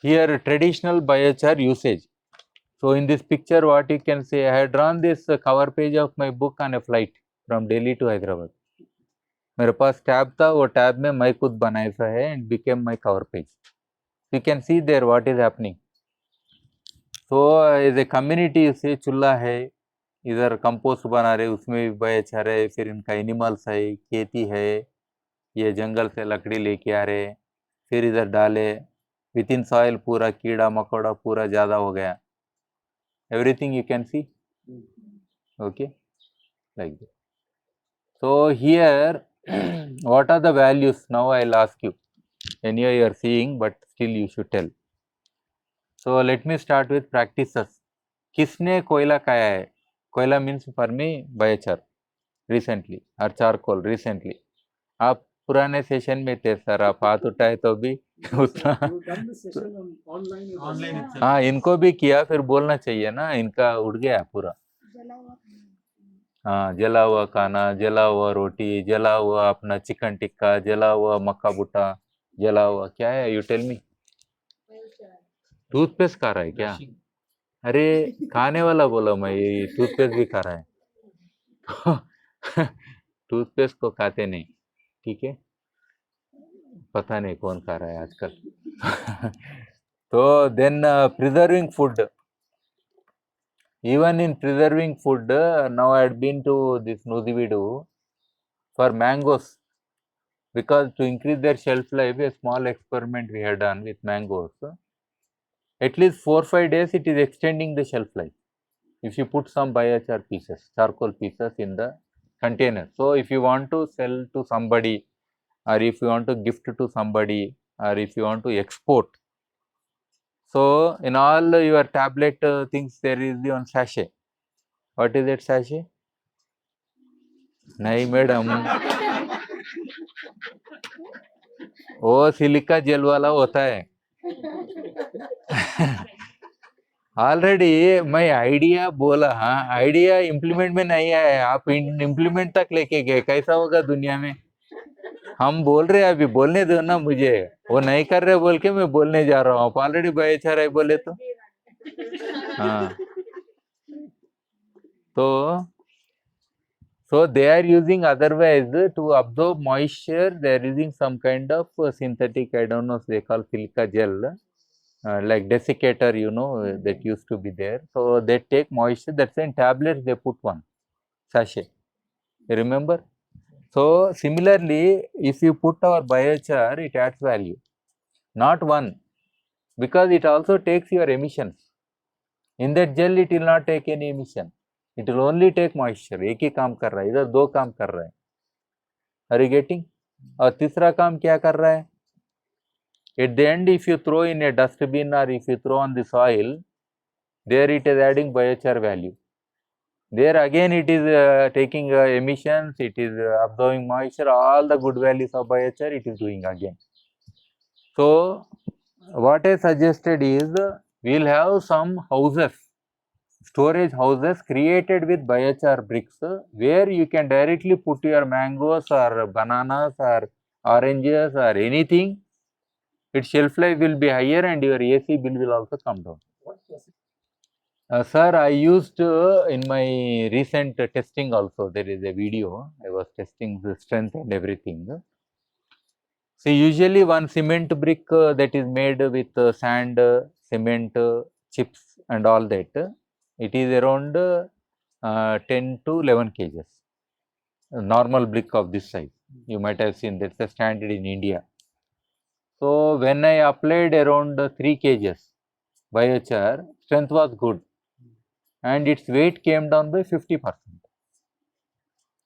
Here traditional biochar usage. So in this picture what you can say, I had drawn this cover page of my book on a flight from Delhi to Hyderabad. मेरे पास tab था, वो tab में मैं खुद बनाया सा है and became my cover page. You can see there what is happening. So as a community से चूल्हा है, इधर कंपोस्ट बना रहे, उसमें भी बायोचार है, फिर इनका एनिमल्स है, खेती है, ये जंगल से लकड़ी लेके आ रहे, फिर इधर डाले, विद इन सॉइल पूरा कीड़ा मकोड़ा पूरा ज़्यादा हो गया. Everything you can see, okay, like that. So here what are the values? Now I'll ask you. Anyway you are seeing, but still you should tell. So let me start with practices. किसने कोयला खाया है? कोयला means for me biochar recently or charcoal recently. आप पुराने session में थे sir, आप हाथ उठाए तो भी उतना. हाँ इनको भी किया, फिर बोलना चाहिए ना, इनका उड़ गया पूरा. हाँ जला हुआ खाना, जला हुआ रोटी, जला हुआ अपना चिकन टिक्का, जला हुआ मक्का बुट्टा, जला हुआ क्या है, यू टेल मी. टूथपेस्ट खा रहा है क्या? अरे खाने वाला बोला मैं, ये टूथपेस्ट भी खा रहा है. टूथपेस्ट को खाते नहीं, ठीक है, पता नहीं कौन खा रहा है आजकल. तो then preserving food. Even in preserving food, now I had been to this Nuzividu for mangoes, because to increase their shelf life, a small experiment we had done with mangoes. At least 4-5 days it is extending the shelf life if you put some biochar pieces, charcoal pieces in the container. So if you want to sell to somebody, or if you want to gift to somebody, or if you want to export, so in all your tablet things there is the one sachet. What is that sachet? नहीं madam, वो silica gel वाला होता है. Already मैं idea बोला, हाँ idea implement में नहीं आया है, आप इम्प्लीमेंट तक लेके गए, कैसा होगा दुनिया में. हम बोल रहे हैं, अभी बोलने दो ना मुझे, वो नहीं कर रहे बोल के मैं बोलने जा रहा हूँ. आप ऑलरेडी बायोचार है बोले तो. हाँ तो so they are using otherwise to absorb moisture, they are using some kind of synthetic, I don't know, they call silica gel, like desiccator, you know, that used to be there. So they take moisture, that's in tablets they put one sachet, you remember. So similarly if you put our biochar, it adds value, not one, because it also takes your emissions. In that gel it will not take any emission, it will only take moisture. एक ही काम कर रहा है, इधर दो काम कर रहा है. Are you getting? और तीसरा काम क्या कर रहा है? At the end, if you throw in a dustbin or if you throw on the soil, there it is adding biochar value. There again it is taking emissions, it is absorbing moisture, all the good values of biochar it is doing again. So what I suggested is, we will have some houses, storage houses created with biochar bricks, where you can directly put your mangoes or bananas or oranges or anything. Its shelf life will be higher and your AC bill will also come down. Sir, I used in my recent testing also, there is a video, I was testing the strength and everything. So usually one cement brick that is made with sand, cement, chips and all that, it is around 10 to 11 kgs. A normal brick of this size, you might have seen, that's a standard in India. So when I applied around 3 kgs biochar, strength was good and its weight came down by 50%.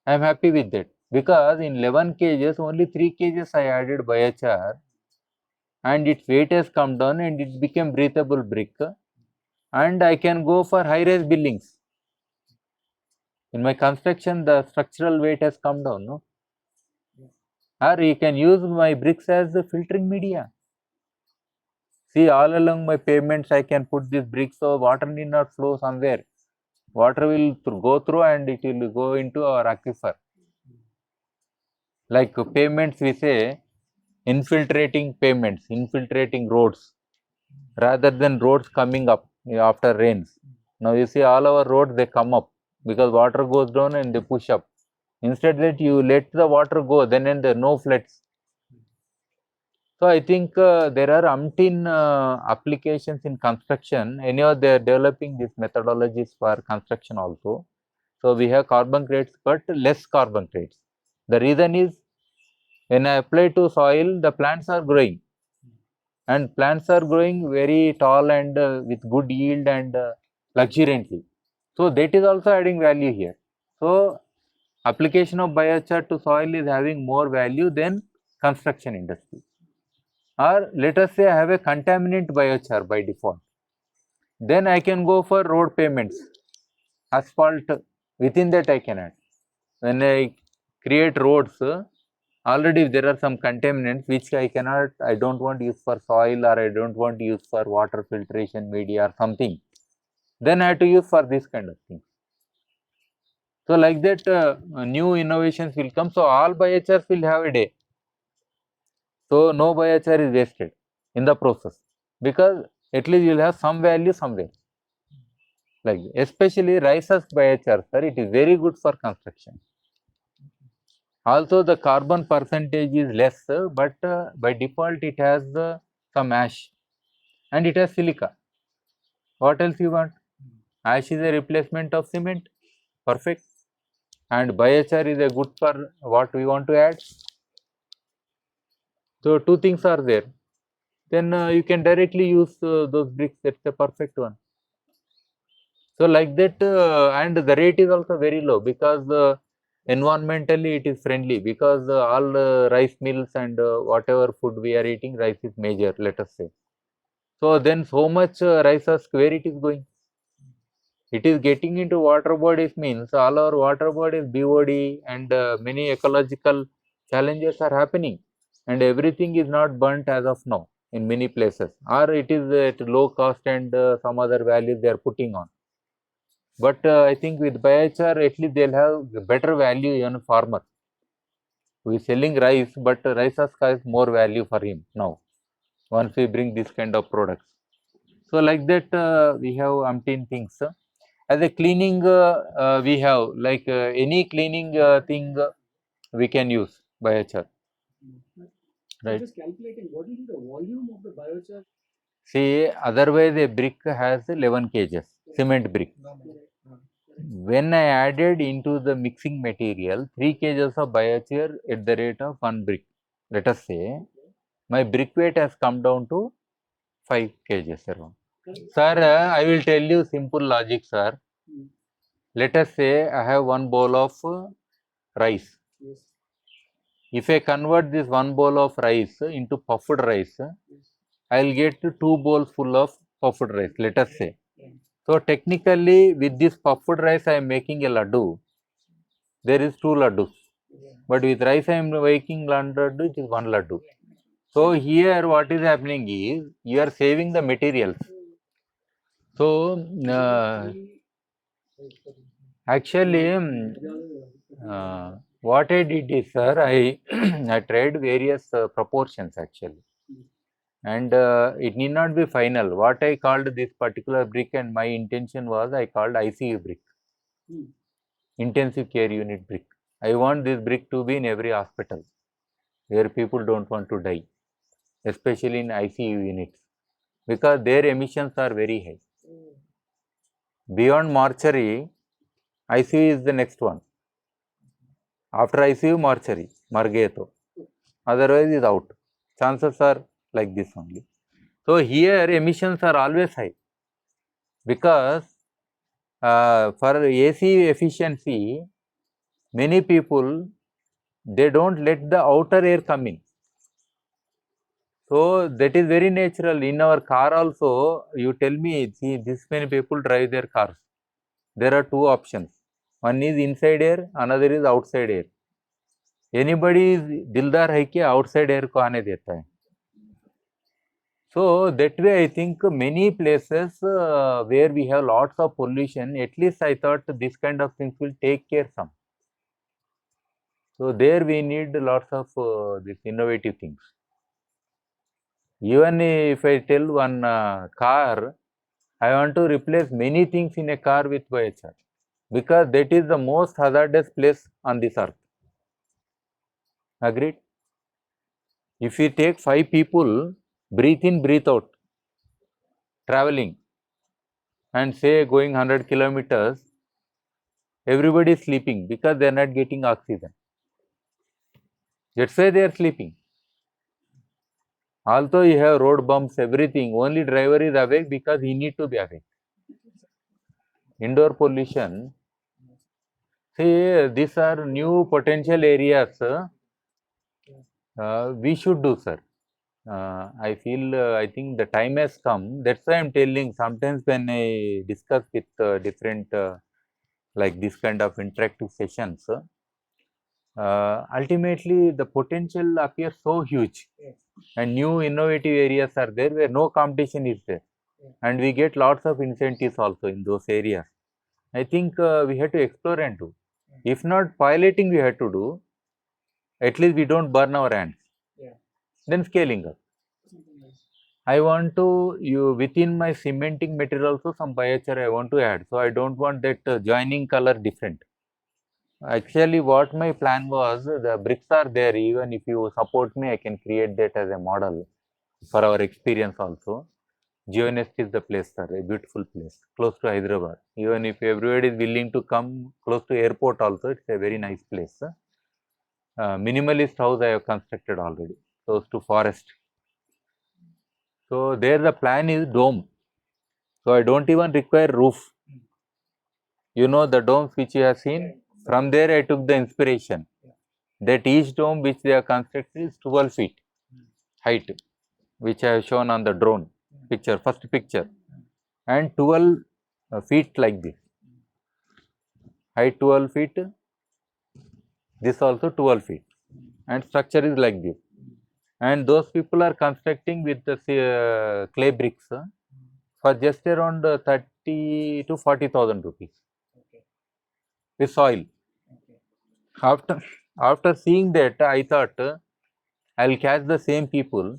I am happy with that, because in 11 kgs only 3 kgs I added biochar and its weight has come down and it became breathable brick, and I can go for high-rise buildings. In my construction the structural weight has come down, no? Or you can use my bricks as the filtering media. See, all along my pavements I can put this bricks, so water need not flow somewhere. Water will go through and it will go into our aquifer. Like pavements we say, infiltrating pavements, infiltrating roads. rather than roads coming up after rains. Now you see all our roads, they come up because water goes down and they push up. Instead that you let the water go, then and there no floods. So I think there are umpteen applications in construction. Anyhow, they are developing these methodologies for construction also. So we have carbon credits, but less carbon credits. The reason is when I apply to soil, the plants are growing, and plants are growing very tall and with good yield and luxuriantly. So that is also adding value here. So application of biochar to soil is having more value than construction industry. Or let us say I have a contaminant biochar by default. Then I can go for road pavements, asphalt. Within that I can add. When I create roads, already there are some contaminants which I don't want to use for soil, or I don't want to use for water filtration media or something. Then I have to use for this kind of thing. So like that, new innovations will come. So all biochars will have a day. So no biochar is wasted in the process, because at least you will have some value somewhere. Like especially rice husk biochar, sir, it is very good for construction. Also the carbon percentage is less, but by default it has some ash and it has silica. What else you want? Ash is a replacement of cement. Perfect. And biochar is a good for what we want to add. So two things are there. Then you can directly use those bricks. That's a perfect one. So like that, and the rate is also very low, because environmentally it is friendly, because all rice mills and whatever food we are eating, rice is major, let us say. So then so much rice husk, where it is going? It is getting into water bodies, means all our water bodies, BOD, and many ecological challenges are happening, and everything is not burnt as of now in many places, or it is at low cost and some other values they are putting on. But I think with biochar, at least they'll have better value even farmer who is selling rice, but rice husk has more value for him now once we bring this kind of products. So like that, we have umpteen things. As a cleaning, we have like any cleaning thing we can use biochar. Right. Just calculating what will be the volume of the biochar. See, otherwise a brick has 11 kgs, cement brick. When I added into the mixing material 3 kgs of biochar at the rate of 1 brick, let us say, my brick weight has come down to 5 kgs around. Sir, I will tell you simple logic, sir. Let us say I have one bowl of rice. If I convert this one bowl of rice into puffed rice, I will get 2 bowls full of puffed rice, let us say. So technically, with this puffed rice I am making a laddu. There is 2 laddus. But with rice I am making laddu, it is 1 laddu. So here what is happening is, you are saving the materials. So actually, what I did is, sir, I I tried various proportions actually, and it need not be final. What I called this particular brick, and my intention was, I called ICU brick, intensive care unit brick. I want this brick to be in every hospital where people don't want to die, especially in ICU units, because their emissions are very high. Beyond mortuary, ICU is the next one. After ICU, mortuary, margeto. Otherwise is out. Chances are like this only. So here emissions are always high, because for AC efficiency, many people, they don't let the outer air come in. So that is very natural. In our car also, you tell me, see, this many people drive their cars. There are 2 options. One is inside air, another is outside air. Anybody दिलदार है कि outside air को आने देता है. So that way I think many places where we have lots of pollution, at least I thought this kind of things will take care some. So there we need lots of these innovative things. Even if I tell one car, I want to replace many things in a car with biochar, because that is the most hazardous place on this earth. Agreed? If we take 5 people, breathe in, breathe out, traveling, and say going 100 kilometers, everybody is sleeping because they are not getting oxygen. That's why they are sleeping. Although you have road bumps, everything, only driver is awake because he need to be awake. Indoor pollution, see, these are new potential areas we should do, sir. I feel, I think the time has come. That's why I'm telling, sometimes when I discuss with different, like this kind of interactive sessions, ultimately the potential appears so huge, and new innovative areas are there where no competition is there, and we get lots of incentives also in those areas. I think we have to explore and do. If not piloting, we have to do. At least we don't burn our hands. Then scaling up. I want to within my cementing material also some biochar I want to add. So I don't want that joining color different. Actually, what my plan was, the bricks are there. Even if you support me, I can create that as a model for our experience also. Geonest is the place, sir, a beautiful place, close to Hyderabad. Even if everybody is willing to come close to airport also, it's a very nice place. Minimalist house I have constructed already, close to forest. So there the plan is dome. So I don't even require roof. You know the domes which you have seen? From there I took the inspiration. That each dome which they have constructed is 12 feet height, which I have shown on the drone picture, first picture, and 12 feet like this. Height 12 feet, this also 12 feet, and structure is like this. And those people are constructing with the clay bricks for just around 30 to 40,000 rupees with soil. After seeing that, I thought I'll catch the same people,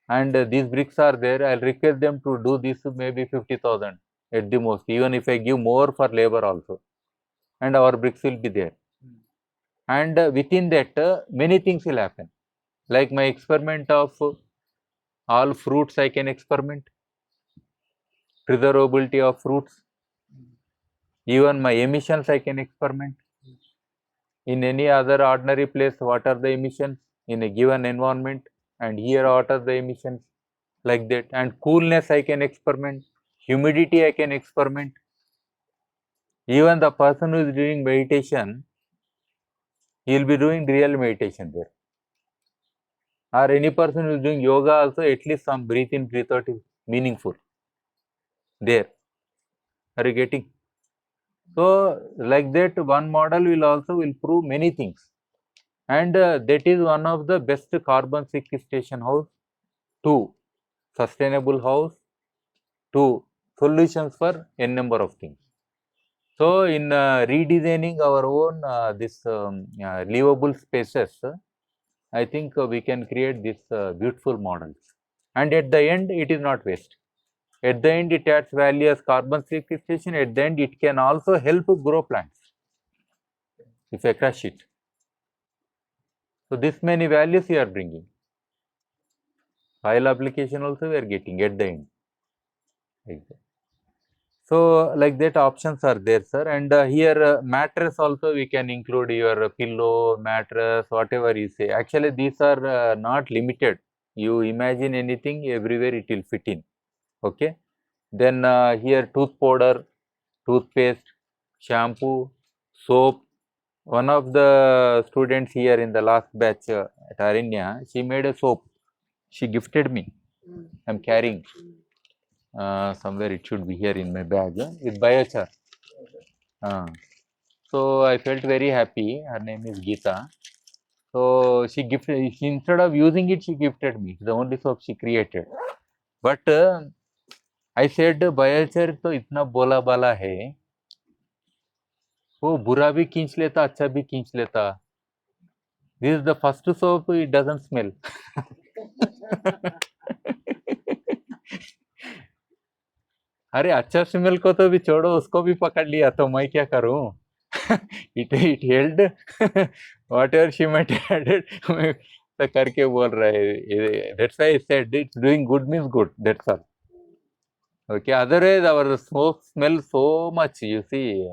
and these bricks are there. I'll request them to do this maybe 50,000 at the most, even if I give more for labor also, and our bricks will be there. And within that, many things will happen. Like my experiment of all fruits, I can experiment, preservability of fruits, even my emissions I can experiment. In any other ordinary place, what are the emissions in a given environment, and here what are the emissions, like that. And coolness I can experiment, humidity I can experiment. Even the person who is doing meditation, he will be doing real meditation there. Or any person who is doing yoga also, at least some breathe in, breathe out is meaningful there. Are you getting? So like that, one model will prove many things, and that is one of the best carbon sequestration house, 2 sustainable house, 2 solutions for n number of things. So in redesigning our own this livable spaces, I think we can create this beautiful models, and at the end it is not waste. At the end it adds value as carbon sequestration. At the end it can also help grow plants if I crush it. So this many values we are bringing. Soil application also we are getting at the end. Exactly. So like that options are there, sir. And here mattress also we can include your pillow, mattress, whatever you say. Actually these are not limited. You imagine anything, everywhere it will fit in. Okay. Then here tooth powder, toothpaste, shampoo, soap. One of the students here in the last batch at Arinya, she made a soap. She gifted me. I'm carrying. Somewhere it should be here in my bag with biochar. So I felt very happy. Her name is Geeta. So she gifted. Instead of using it, she gifted me. The only soap she created. But I said biochar तो इतना बोला बाला है, वो बुरा भी खींच लेता, अच्छा भी खींच लेता. This is the first soap. It doesn't smell. अरे अच्छा स्मेल को तो भी छोड़ो, उसको भी पकड़ लिया तो मैं क्या करूं? it held whatever she might added तो करके बोल रहे. That's why I said it's doing good means good. That's all. Okay. Otherwise, our soap smells so much. You see,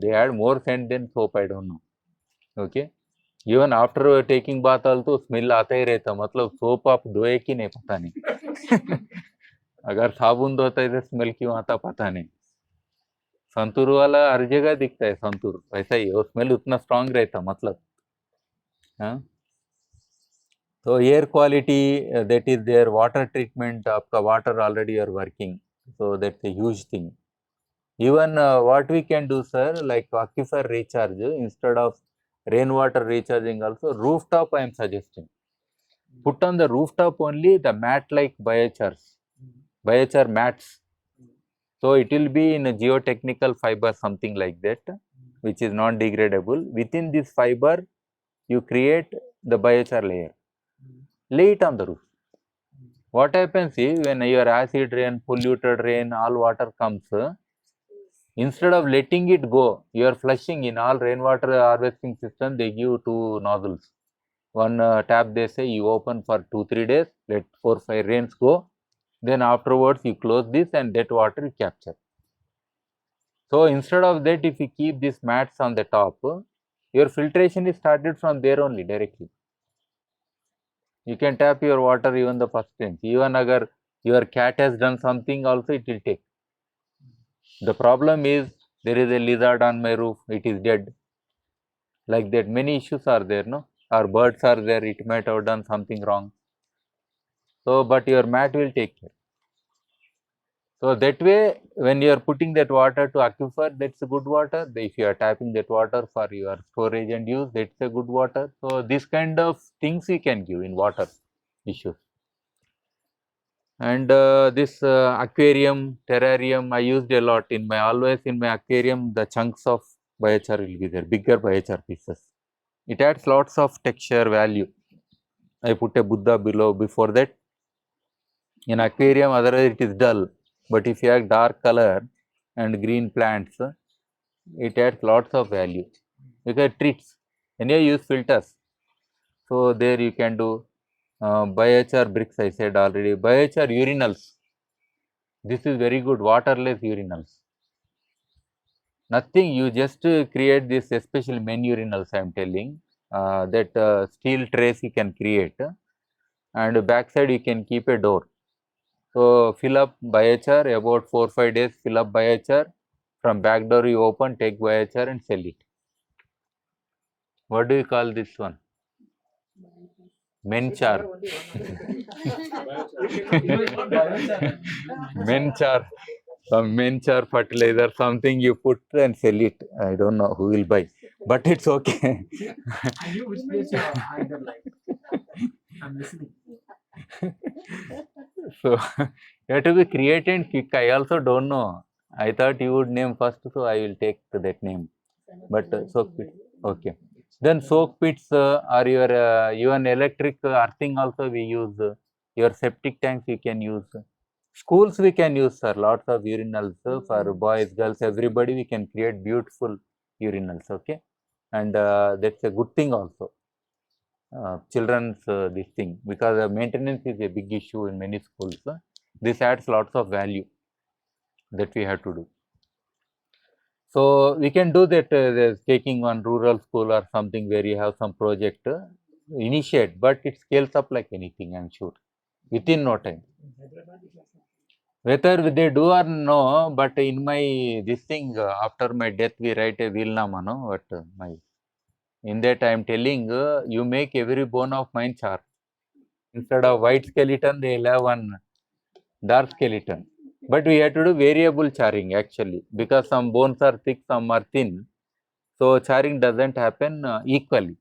they add more scent than soap. I don't know. Okay. Even after taking bath also smell आता ही रहता. मतलब soap आप धोए कि नहीं पता नहीं. अगर साबुन धोता है तो स्मेल क्यों आता पता नहीं. संतूर वाला हर जगह दिखता है संतूर, वैसा ही वो स्मेल उतना स्ट्रांग रहता मतलब. हाँ. तो air quality that is there, water treatment, आपका water already are working, so that's a huge thing. Even what we can do, sir, like aquifer recharge, instead of rainwater recharging also, rooftop I am suggesting. Put on the rooftop only the mat like biochars, biochar mats. So it will be in a geotechnical fiber, something like that, which is non-degradable. Within this fiber, you create the biochar layer. Lay it on the roof. What happens is when your acid rain, polluted rain, all water comes, instead of letting it go, you are flushing. In all rainwater harvesting system, they give two nozzles. One tap they say you open for 2-3 days, let 4-5 rains go. Then afterwards you close this and that water you capture. So instead of that, if you keep these mats on the top, your filtration is started from there only directly. You can tap your water even the first inch. Even agar your cat has done something also, it will take. The problem is there is a lizard on my roof, it is dead. Like that, many issues are there, no? Or birds are there, it might have done something wrong. So, but your mat will take care. So that way, when you are putting that water to aquifer, that's a good water. If you are tapping that water for your storage and use, that's a good water. So this kind of things we can give in water issues. And this aquarium, terrarium, I used a lot in my, always in my aquarium, the chunks of biochar will be there, bigger biochar pieces. It adds lots of texture value. I put a Buddha below before that. In aquarium, otherwise it is dull. But if you have dark color and green plants, it adds lots of value. Because it treats. And you use filters. So there you can do biochar bricks, I said already. Biochar urinals. This is very good, waterless urinals. Nothing, you just create this, especially men urinals I am telling, that steel trays you can create, and backside you can keep a door. So fill up biochar, about 4-5 days fill up biochar, from back door you open, take biochar and sell it. What do you call this one? Menchar. Menchar. Some menchar fertilizer, something you put and sell it. I don't know who will buy, but it's okay. I knew which place you are either like. I'm listening. So you have to be creative and quick. I also don't know. I thought you would name first, so I will take that name. But soak pits, okay. Then soak pits are your even electric earthing also we use. Your septic tanks you can use. Schools we can use, sir. Lots of urinals for boys, girls, everybody. We can create beautiful urinals, okay. And that's a good thing also. Children's this thing, because maintenance is a big issue in many schools. This adds lots of value that we have to do. So we can do that, taking one rural school or something where you have some project, initiate, but it scales up like anything, I am sure, within no time. Whether they do or no, but in my this thing, after my death, we write a willnama, no? But in that I am telling, you make every bone of mine char. Instead of white skeleton, they will have one dark skeleton. But we have to do variable charring actually, because some bones are thick, some are thin. So charring doesn't happen equally.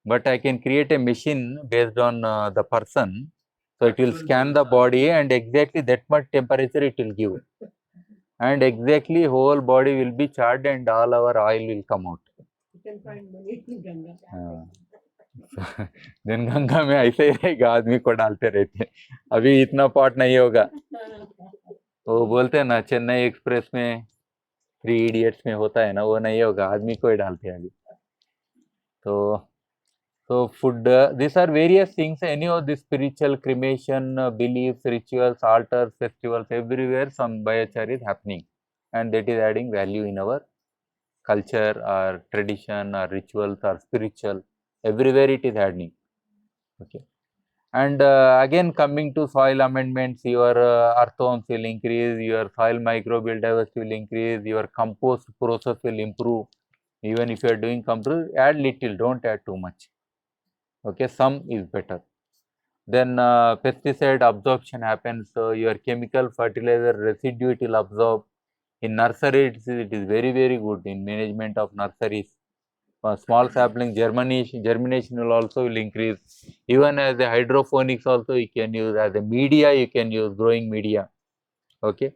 But I can create a machine based on the person. So it will scan the body and exactly that much temperature it will give. And exactly whole body will be charred and all our oil will come out. You can find money in Ganga. Then Ganga में ऐसे ही रहेगा, आदमी को डालते रहते हैं। अभी इतना पॉट नहीं होगा। वो बोलते हैं ना चेन्नई एक्सप्रेस में, 3 इडियट्स में होता है ना, वो नहीं होगा, आदमी को ही डालते हैं अभी। तो food, these are various things, any of the spiritual cremation, beliefs, rituals, altars, festivals, everywhere some biochar is happening, and that is adding value in our culture or tradition or rituals or spiritual, everywhere it is adding. Okay. And again, coming to soil amendments, your earthworms will increase, your soil microbial diversity will increase, your compost process will improve. Even if you are doing compost, add little, don't add too much. Okay, some is better. Then pesticide absorption happens, so your chemical fertilizer residue it will absorb. In nurseries, it is very, very good in management of nurseries. Small sapling germination will also will increase. Even as a hydroponics also you can use, as a media you can use, growing media. Okay.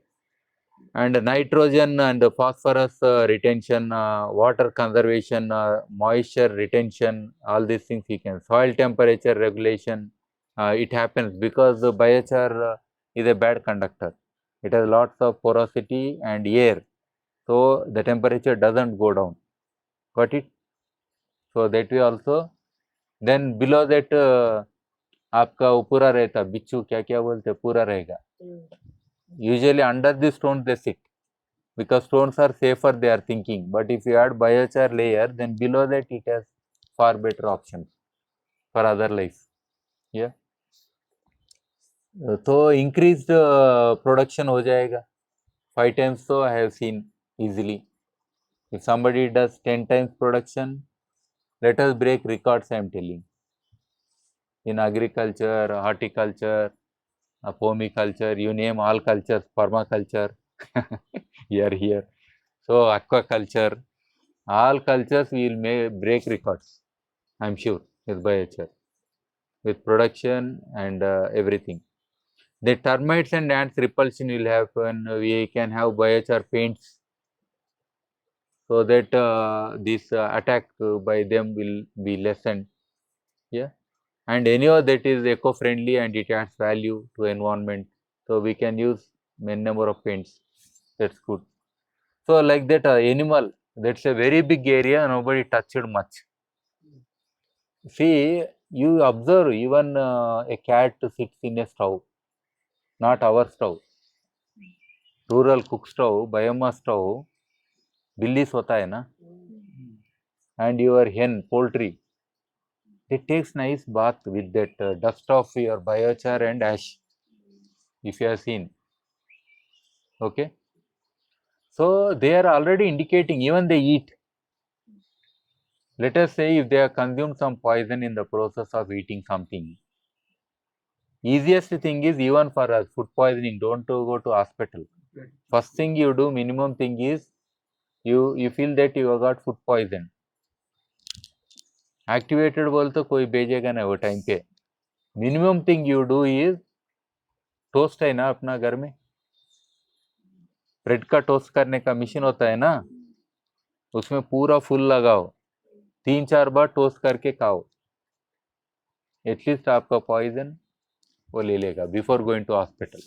And nitrogen and phosphorus retention, water conservation, moisture retention, all these things you can. Soil temperature regulation, it happens because the biochar is a bad conductor. It has lots of porosity and air, so the temperature doesn't go down. Got it? So that way also. Then below that आपका वो पूरा रहता, बिच्छू क्या क्या बोलते, पूरा रहेगा. Usually under the stone they sit, because stones are safer, they are thinking. But if you add biochar layer, then below that it has far better options for other life. Yeah. तो increased production हो जाएगा. 5 times so I have seen easily. If somebody does 10 times production, let us break records, I am telling. In agriculture, horticulture, pomiculture, you name all cultures, permaculture, here. So aquaculture, all cultures will break records, I am sure, with biochar, with production and everything. The termites and ants repulsion will happen. We can have biochar paints, so that this attack by them will be lessened. Yeah. And anyhow that is eco-friendly and it adds value to environment. So we can use many number of paints. That's good. So like that animal, that's a very big area, nobody touched much. See, you observe, even a cat sits in a stove, not our stove. Rural cook stove, biomass stove, billies hota hai na, and your hen, poultry, it takes nice bath with that dust of your biochar and ash, if you have seen. Okay. So they are already indicating, even they eat. Let us say if they have consumed some poison in the process of eating something. Easiest thing is, even for us, food poisoning, don't go to hospital. First thing you do, minimum thing is, you feel that you have got food poison. Activated बोल तो कोई भेजेगा ना वो time पे. Minimum thing you do is, toast है ना अपना घर में, ब्रेड का टोस्ट करने का मशीन होता है ना, उसमें पूरा फुल लगाओ, 3-4 बार टोस्ट करके खाओ. एटलीस्ट आपका पॉइजन वो ले लेगा बिफोर गोइंग टू हॉस्पिटल.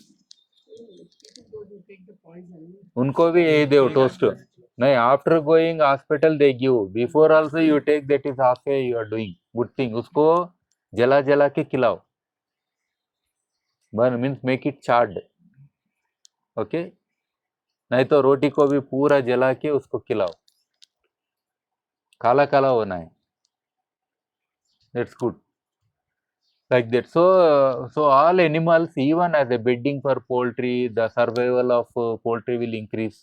उनको भी यही दो टोस्ट. नहीं, after going hospital they give, before also you take, that is half a you are doing good thing. उसको जला जला के खिलाओ, burn means make it charred. Okay. नहीं तो रोटी को भी पूरा जला के उसको खिलाओ, काला काला होना है. That's good. Like that. So all animals, even as a bedding for poultry, the survival of poultry will increase,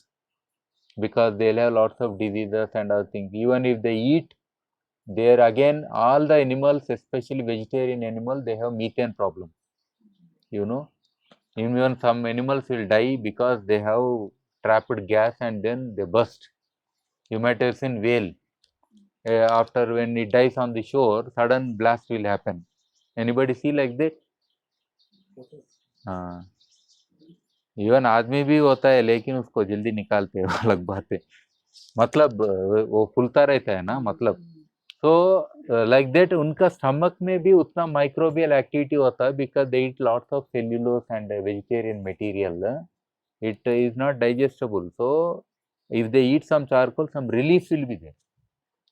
because they'll have lots of diseases and other things. Even if they eat, there again, all the animals, especially vegetarian animals, they have methane problem. You know, even some animals will die because they have trapped gas and then they burst. You might have seen whale. After when it dies on the shore, sudden blast will happen. Anybody see like that? हाँ. Even आदमी भी होता है, लेकिन उसको जल्दी निकालते हैं, अलग बात है. मतलब वो फूलता रहता है ना, मतलब So like that उनका stomach में भी उतना microbial activity होता है because they eat lots of cellulose and vegetarian material. It is not digestible. So if they eat some charcoal, some relief will be there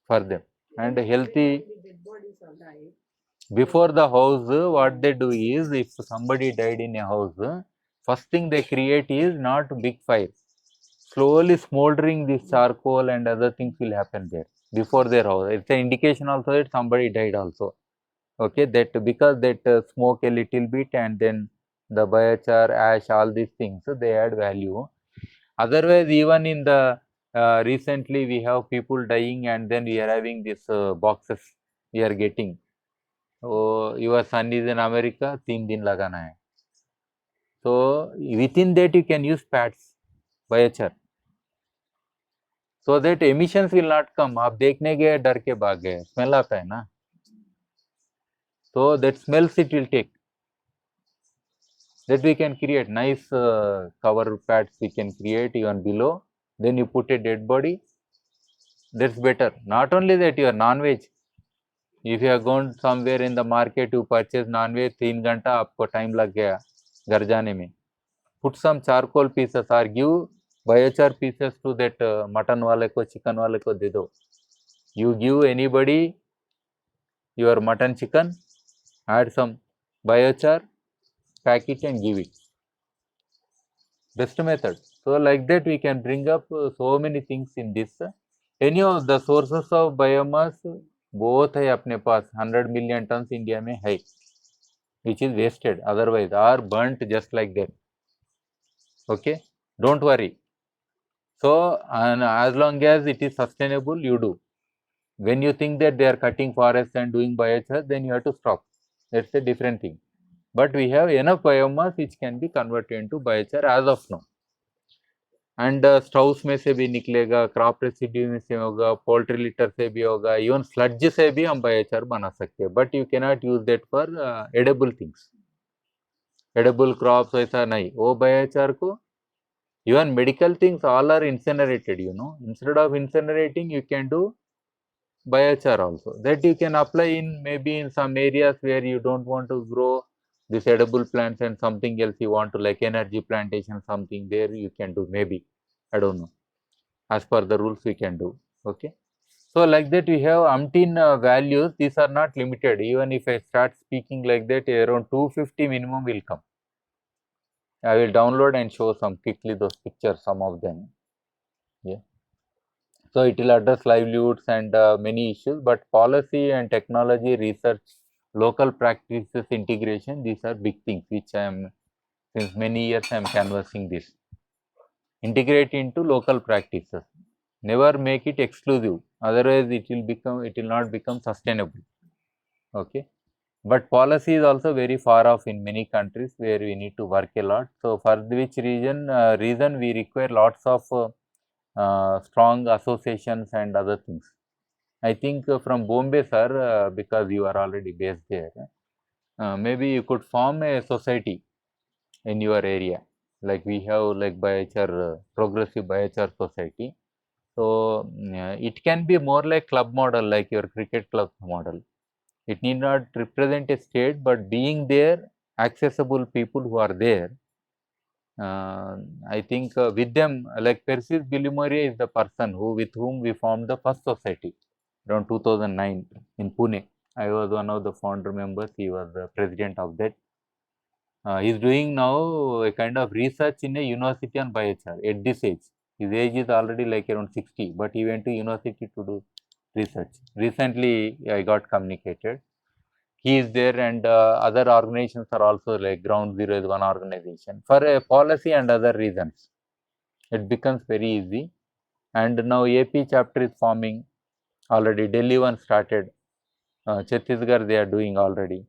for them and healthy. Before the house, what they do is, if somebody died in a house, first thing they create is not big fire. Slowly smoldering this charcoal and other things will happen there before their house. It's an indication also that somebody died also. Okay, that because that smoke a little bit and then the biochar, ash, all these things, so they add value. Otherwise, even in the recently we have people dying and then we are having these boxes we are getting. Oh, your son is in America, 3 दिन लगाना है. So within that you can use pads, biochar, so that emissions will not come. आप देखने गए डर के भाग गए, smell आता है ना. So that smells it will take. That we can create nice cover pads we can create even below. Then you put a dead body. That's better. Not only that, your non-veg. If you have gone somewhere in the market to purchase non-veg, 3 घंटा आपको time लग गया घर जाने में. Put some charcoal pieces or give biochar pieces to that mutton वाले को, chicken वाले को दे दो. You give anybody your mutton, chicken, add some biochar, pack it and give it. Best method. So like that we can bring up so many things in this. Anyhow, the sources of biomass both है अपने पास 100 million tons India में है, which is wasted otherwise or burnt just like that. Okay, don't worry. So and as long as it is sustainable, you do. When you think that they are cutting forests and doing biochar, then you have to stop. That's a different thing. But we have enough biomass which can be converted into biochar as of now. And straws में से भी निकलेगा, crop residue में से होगा, poultry litre से भी होगा, इवन स्लड्ज से भी हम बायोचार बना सकते हैं. But you can not use that for edible things, edible crops ऐसा नहीं. वो बायोचार को even medical things all are incinerated, you know. Instead of incinerating you can do biochar also, that you can apply in maybe in some areas where you don't want to grow this edible plants and something else you want to, like energy plantation, something there you can do maybe. I don't know. As per the rules we can do. Okay. So like that we have umpteen values. These are not limited. Even if I start speaking like that, around 250 minimum will come. I will download and show some quickly those pictures, some of them. Yeah. So it will address livelihoods and many issues, but policy and technology, research, local practices, integration, these are big things which I am, since many years I am canvassing this. Integrate into local practices. Never make it exclusive, otherwise it will not become sustainable. Okay. But policy is also very far off in many countries where we need to work a lot. So for which reason we require lots of strong associations and other things. I think from Bombay, sir, because you are already based there, maybe you could form a society in your area. Like we have like biochar, progressive biochar society. So it can be more like club model, like your cricket club model. It need not represent a state, but being there, accessible people who are there. I think with them, like Persis Bilimori is the person with whom we formed the first society around 2009 in Pune. I was one of the founder members. He was the president of that. He is doing now a kind of research in a university on biochar at this age. His age is already like around 60, but he went to university to do research. Recently, I got communicated. He is there, and other organizations are also, like Ground Zero is one organization for a policy and other reasons. It becomes very easy. And now AP chapter is forming already. Delhi one started. Chhattisgarh they are doing already.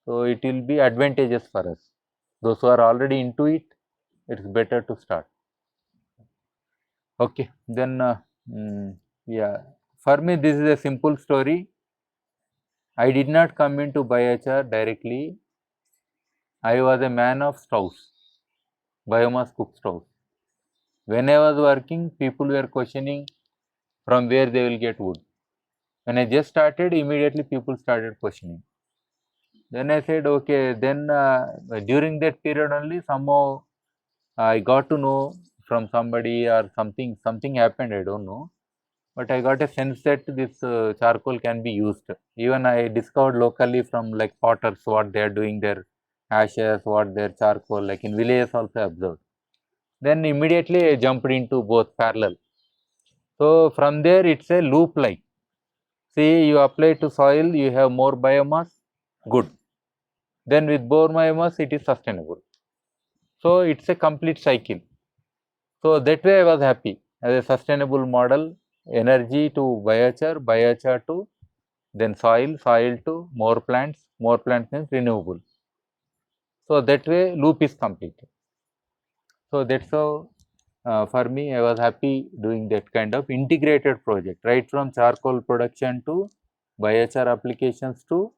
So it will be advantageous for us. Those who are already into it, it's better to start. Okay, then yeah, for me this is a simple story. I did not come into biochar directly. I was a man of stoves, biomass cook stoves. When I was working, people were questioning from where they will get wood. When I just started, immediately people started questioning. Then I said, okay, then during that period only somehow I got to know from somebody or something happened, I don't know. But I got a sense that this charcoal can be used. Even I discovered locally from like potters what they are doing, their ashes, what their charcoal, like in villages also observed. Then immediately I jumped into both parallel. So from there it's a loop like. See, you apply to soil, you have more biomass, good. Then with more biomass, it is sustainable. So it's a complete cycle. So that way I was happy as a sustainable model, energy to biochar, biochar to then soil, soil to more plants means renewable. So that way loop is completed. So that's how for me I was happy doing that kind of integrated project, right from charcoal production to biochar applications to